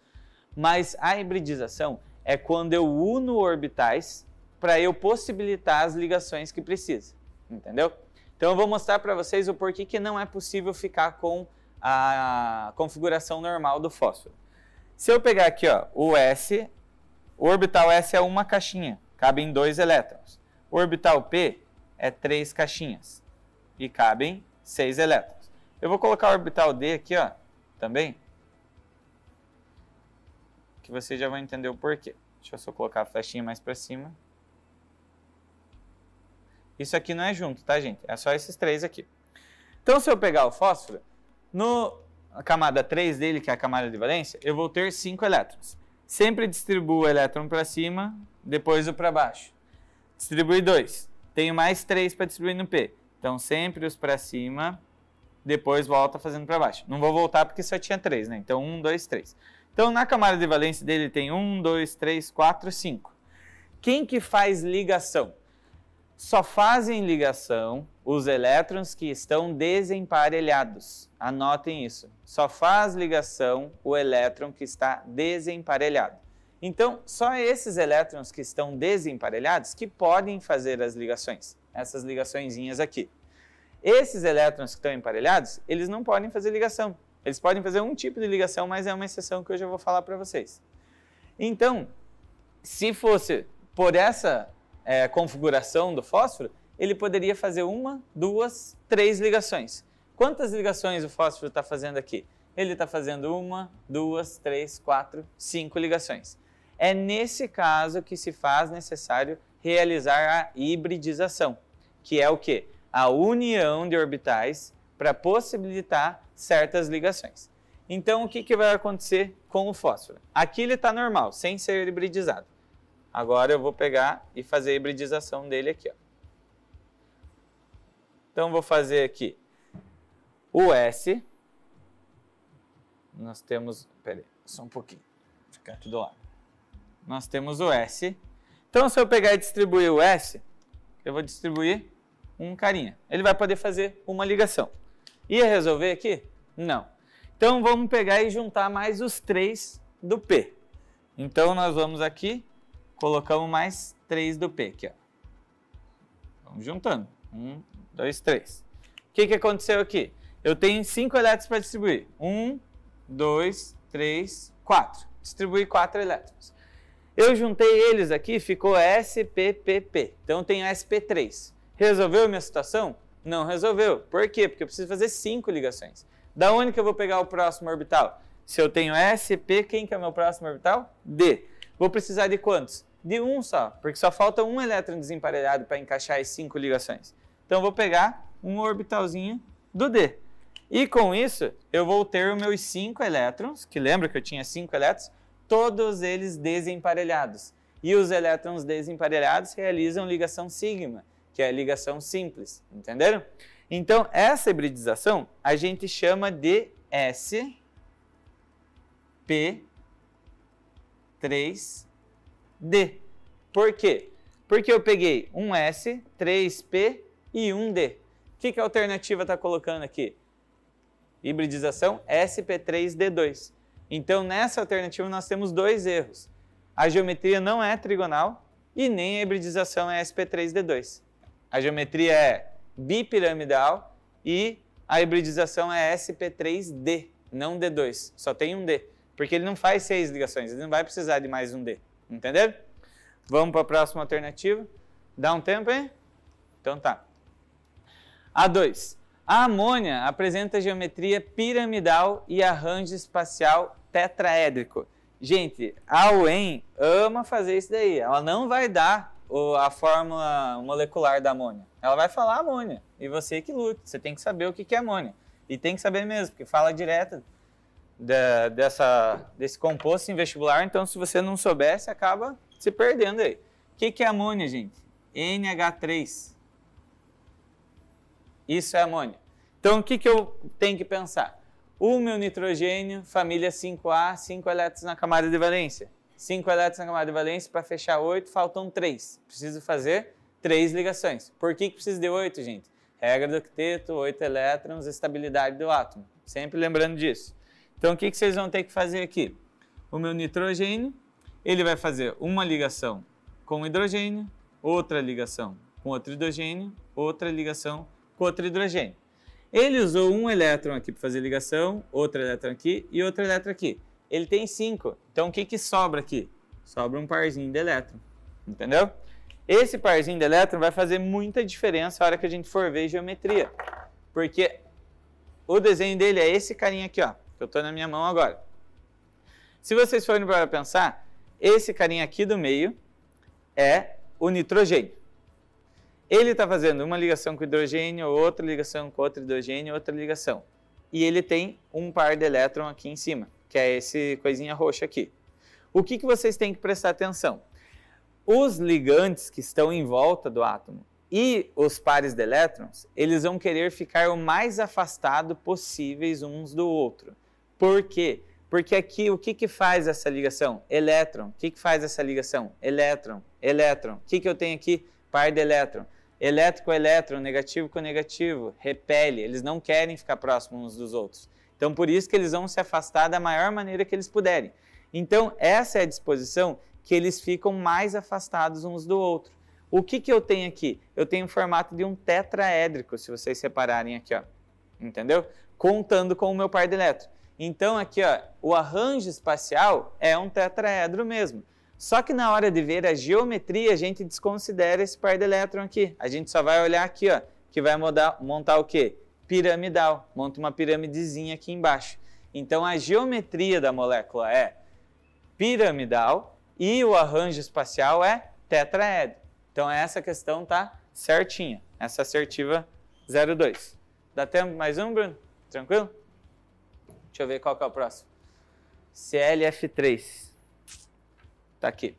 Mas a hibridização é quando eu uno orbitais para eu possibilitar as ligações que precisa, entendeu? Então eu vou mostrar para vocês o porquê que não é possível ficar com a configuração normal do fósforo. Se eu pegar aqui, ó, o S, o orbital S é uma caixinha, cabem 2 elétrons. O orbital P é 3 caixinhas e cabem 6 elétrons. Eu vou colocar o orbital D aqui, ó, também, que vocês já vão entender o porquê. Deixa eu só colocar a flechinha mais para cima. Isso aqui não é junto, tá, gente? É só esses 3 aqui. Então, se eu pegar o fósforo, na camada 3 dele, que é a camada de valência, eu vou ter 5 elétrons. Sempre distribuo o elétron para cima, depois o para baixo. Distribui 2. Tenho mais 3 para distribuir no P. Então, sempre os para cima, depois volta fazendo para baixo. Não vou voltar porque só tinha 3, né? Então, 1, 2, 3. Então, na camada de valência dele tem 1, 2, 3, 4, 5. Quem que faz ligação? Só fazem ligação os elétrons que estão desemparelhados. Anotem isso. Só faz ligação o elétron que está desemparelhado. Então, só esses elétrons que estão desemparelhados que podem fazer as ligações. Essas ligaçõezinhas aqui. Esses elétrons que estão emparelhados, eles não podem fazer ligação. Eles podem fazer um tipo de ligação, mas é uma exceção que eu já vou falar para vocês. Então, se fosse por essa configuração do fósforo, ele poderia fazer 1, 2, 3 ligações. Quantas ligações o fósforo está fazendo aqui? Ele está fazendo 1, 2, 3, 4, 5 ligações. É nesse caso que se faz necessário realizar a hibridização, que é o quê? A união de orbitais para possibilitar certas ligações. Então, o que vai acontecer com o fósforo? Aqui ele está normal, sem ser hibridizado. Agora eu vou pegar e fazer a hibridização dele aqui, ó. Então, vou fazer aqui o S. Nós temos... Peraí, só um pouquinho. Ficar aqui do lado. Nós temos o S. Então, se eu pegar e distribuir o S, eu vou distribuir um carinha. Ele vai poder fazer uma ligação. Ia resolver aqui? Não. Então, vamos pegar e juntar mais os 3 do P. Então, nós vamos aqui, colocamos mais 3 do P aqui, ó. Vamos juntando. 1, 2, 3. O que aconteceu aqui? Eu tenho 5 elétrons para distribuir. 1, 2, 3, 4. Distribuí 4 elétrons. Eu juntei eles aqui, ficou SPPP. Então eu tenho SP3. Resolveu a minha situação? Não resolveu. Por quê? Porque eu preciso fazer 5 ligações. Da onde que eu vou pegar o próximo orbital? Se eu tenho SP, quem que é o meu próximo orbital? D. Vou precisar de quantos? De um só, porque só falta um elétron desemparelhado para encaixar as 5 ligações. Então eu vou pegar um orbitalzinho do D. E com isso, eu vou ter os meus 5 elétrons, que lembra que eu tinha 5 elétrons, todos eles desemparelhados. E os elétrons desemparelhados realizam ligação sigma, que é a ligação simples, entenderam? Então, essa hibridização a gente chama de SP3D. Por quê? Porque eu peguei um S, 3P e um D. O que a alternativa está colocando aqui? Hibridização SP3D2. Então, nessa alternativa, nós temos 2 erros. A geometria não é trigonal e nem a hibridização é SP3D2. A geometria é bipiramidal e a hibridização é SP3D, não D2. Só tem um D, porque ele não faz 6 ligações, ele não vai precisar de mais um D. Entenderam? Vamos para a próxima alternativa. Dá um tempo aí? Então tá. A2. A amônia apresenta geometria piramidal e arranjo espacial tetraédrico. Gente, a UEM ama fazer isso daí. Ela não vai dar a fórmula molecular da amônia. Ela vai falar amônia. E você que lute. Você tem que saber o que é amônia. E tem que saber mesmo, porque fala direto desse composto em vestibular. Então, se você não souber, você acaba se perdendo aí. O que é amônia, gente? NH3. Isso é amônia. Então, o que eu tenho que pensar? O meu nitrogênio, família 5A, 5 elétrons na camada de valência. 5 elétrons na camada de valência, para fechar 8, faltam 3. Preciso fazer 3 ligações. Por que preciso de 8, gente? Regra do octeto, 8 elétrons, estabilidade do átomo. Sempre lembrando disso. Então, o que vocês vão ter que fazer aqui? O meu nitrogênio, ele vai fazer uma ligação com hidrogênio, outra ligação com outro hidrogênio, outra ligação com outro hidrogênio. Ele usou um elétron aqui para fazer ligação, outro elétron aqui e outro elétron aqui. Ele tem 5. Então, o que sobra aqui? Sobra um parzinho de elétron. Entendeu? Esse parzinho de elétron vai fazer muita diferença na hora que a gente for ver geometria. Porque o desenho dele é esse carinha aqui, ó, que eu estou na minha mão agora. Se vocês forem para pensar, esse carinha aqui do meio é o nitrogênio. Ele está fazendo uma ligação com hidrogênio, outra ligação com outro hidrogênio, outra ligação. E ele tem um par de elétron aqui em cima, que é esse coisinha roxa aqui. O que vocês têm que prestar atenção? Os ligantes que estão em volta do átomo e os pares de elétrons, eles vão querer ficar o mais afastado possíveis uns do outro. Por quê? Porque aqui, o que faz essa ligação? Elétron. O que faz essa ligação? Elétron. Elétron. O que eu tenho aqui? Par de elétron. Elétron com elétron, negativo com negativo, repele. Eles não querem ficar próximos uns dos outros. Então, por isso que eles vão se afastar da maior maneira que eles puderem. Então, essa é a disposição que eles ficam mais afastados uns do outro. O que eu tenho aqui? Eu tenho o formato de um tetraédrico, se vocês separarem aqui, ó. Entendeu? Contando com o meu par de elétron. Então, aqui, ó, o arranjo espacial é um tetraedro mesmo. Só que na hora de ver a geometria, a gente desconsidera esse par de elétron aqui. A gente só vai olhar aqui, ó, que vai montar o quê? Piramidal. Monta uma piramidezinha aqui embaixo. Então, a geometria da molécula é piramidal e o arranjo espacial é tetraedro. Então, essa questão tá certinha. Essa assertiva 02. Dá tempo mais um, Bruno? Tranquilo? Deixa eu ver qual que é o próximo. ClF3. Está aqui.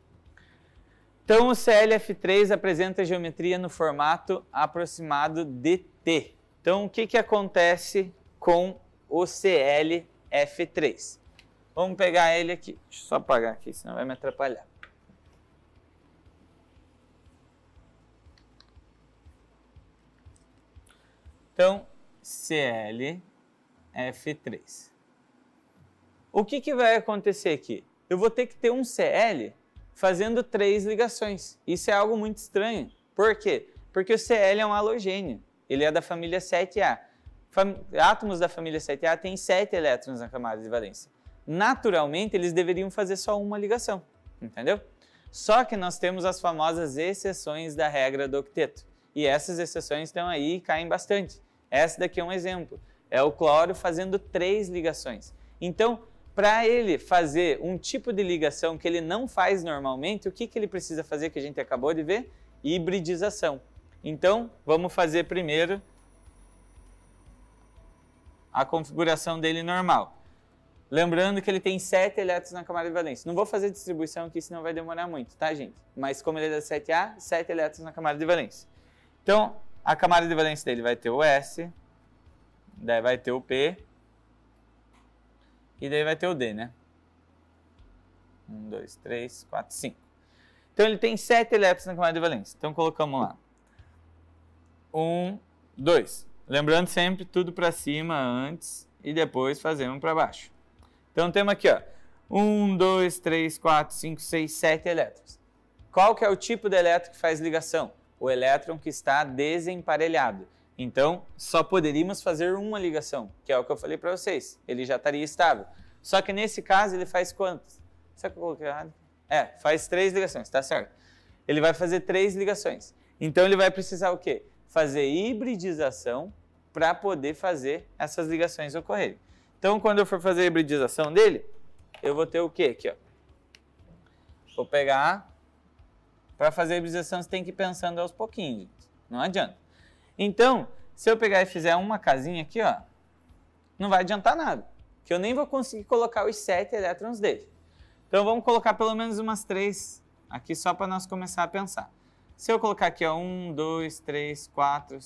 Então, o ClF3 apresenta geometria no formato aproximado de T. Então, o que acontece com o ClF3? Vamos pegar ele aqui. Deixa eu só apagar aqui, senão vai me atrapalhar. Então, ClF3. O que vai acontecer aqui? Eu vou ter que ter um Cl fazendo 3 ligações. Isso é algo muito estranho. Por quê? Porque o Cl é um halogênio. Ele é da família 7A. Átomos da família 7A têm 7 elétrons na camada de valência. Naturalmente, eles deveriam fazer só uma ligação. Entendeu? Só que nós temos as famosas exceções da regra do octeto. E essas exceções estão aí e caem bastante. Essa daqui é um exemplo. É o cloro fazendo 3 ligações. Então, para ele fazer um tipo de ligação que ele não faz normalmente, o que ele precisa fazer que a gente acabou de ver? Hibridização. Então, vamos fazer primeiro a configuração dele normal. Lembrando que ele tem 7 elétrons na camada de valência. Não vou fazer distribuição aqui, senão vai demorar muito, tá, gente? Mas como ele é da 7A, 7 elétrons na camada de valência. Então, a camada de valência dele vai ter o S, daí vai ter o P, e daí vai ter o D, né? 1, 2, 3, 4, 5. Então, ele tem 7 elétrons na camada de valência. Então, colocamos lá. 1, 2. Lembrando sempre tudo para cima antes e depois fazemos para baixo. Então, temos aqui, ó, 1, 2, 3, 4, 5, 6, 7 elétrons. Qual que é o tipo de elétron que faz ligação? O elétron que está desemparelhado. Então, só poderíamos fazer uma ligação, que é o que eu falei para vocês. Ele já estaria estável. Só que nesse caso, ele faz quantas? Será que eu coloquei errado? Faz 3 ligações, tá certo. Ele vai fazer 3 ligações. Então, ele vai precisar o quê? Fazer hibridização para poder fazer essas ligações ocorrerem. Então, quando eu for fazer a hibridização dele, eu vou ter o quê aqui, ó? Vou pegar... Para fazer a hibridização, você tem que ir pensando aos pouquinhos, gente. Não adianta. Então, se eu pegar e fizer uma casinha aqui, ó, não vai adiantar nada. Que eu nem vou conseguir colocar os 7 elétrons dele. Então, vamos colocar pelo menos umas 3 aqui só para nós começar a pensar. Se eu colocar aqui, ó, 1, 2, 3, 4,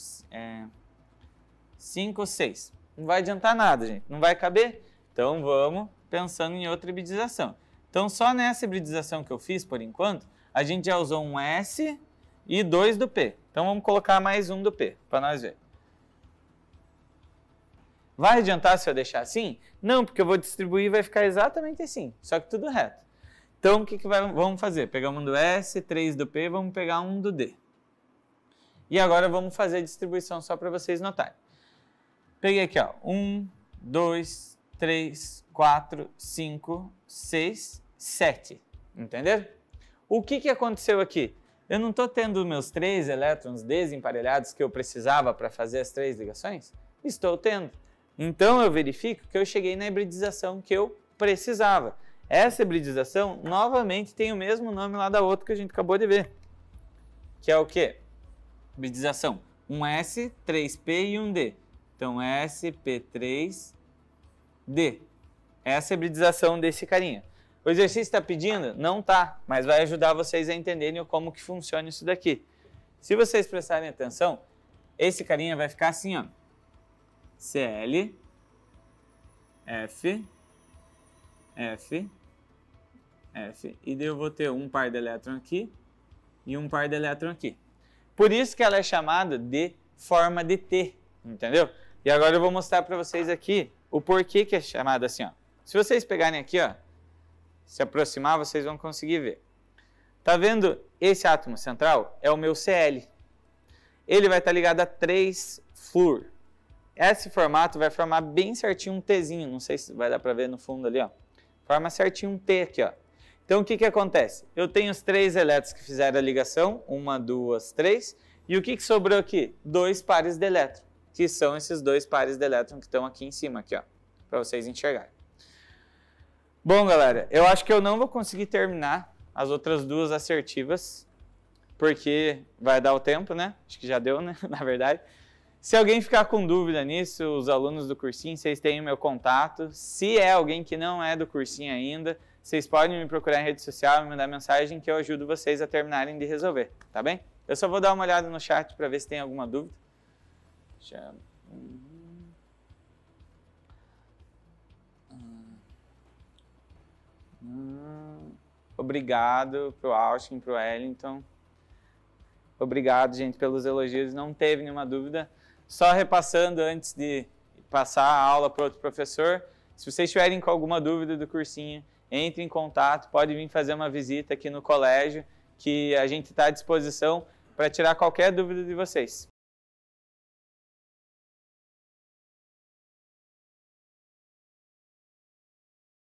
5, 6. Não vai adiantar nada, gente. Não vai caber? Então, vamos pensando em outra hibridização. Então, só nessa hibridização que eu fiz, por enquanto, a gente já usou um S e 2 do P. Então, vamos colocar mais um do P, para nós ver. Vai adiantar se eu deixar assim? Não, porque eu vou distribuir e vai ficar exatamente assim, só que tudo reto. Então, o que vamos fazer? Pegamos um do S, 3 do P, vamos pegar um do D. E agora vamos fazer a distribuição só para vocês notarem. Peguei aqui, ó, 1, 2, 3, 4, 5, 6, 7. Entenderam? O que aconteceu aqui? Eu não estou tendo meus 3 elétrons desemparelhados que eu precisava para fazer as 3 ligações? Estou tendo. Então, eu verifico que eu cheguei na hibridização que eu precisava. Essa hibridização, novamente, tem o mesmo nome lá da outra que a gente acabou de ver. Que é o quê? Hibridização. Um S, 3P e um D. Então, SP3D. Essa é a hibridização desse carinha. O exercício está pedindo? Não está, mas vai ajudar vocês a entenderem como que funciona isso daqui. Se vocês prestarem atenção, esse carinha vai ficar assim, ó. Cl, F, F, F, e daí eu vou ter um par de elétron aqui e um par de elétron aqui. Por isso que ela é chamada de forma de T, entendeu? E agora eu vou mostrar para vocês aqui o porquê que é chamada assim, ó. Se vocês pegarem aqui, ó, se aproximar, vocês vão conseguir ver. Tá vendo esse átomo central? É o meu Cl. Ele vai estar ligado a 3-fluor. Esse formato vai formar bem certinho um Tzinho. Não sei se vai dar para ver no fundo ali, ó. Forma certinho um T aqui, ó. Então, o que acontece? Eu tenho os 3 elétrons que fizeram a ligação. 1, 2, 3. E o que sobrou aqui? 2 pares de elétron. Que são esses 2 pares de elétron que estão aqui em cima, aqui, ó. Para vocês enxergarem. Bom, galera, eu acho que eu não vou conseguir terminar as outras 2 assertivas, porque vai dar o tempo, né? Acho que já deu, né? Na verdade. Se alguém ficar com dúvida nisso, os alunos do cursinho, vocês têm o meu contato. Se é alguém que não é do cursinho ainda, vocês podem me procurar em rede social, me mandar mensagem que eu ajudo vocês a terminarem de resolver, tá bem? Eu só vou dar uma olhada no chat para ver se tem alguma dúvida. Obrigado pro Austin, pro Wellington. Obrigado, gente, pelos elogios. Não teve nenhuma dúvida. Só repassando antes de passar a aula para outro professor. Se vocês tiverem com alguma dúvida do cursinho, entre em contato, pode vir fazer uma visita aqui no colégio, que a gente está à disposição para tirar qualquer dúvida de vocês.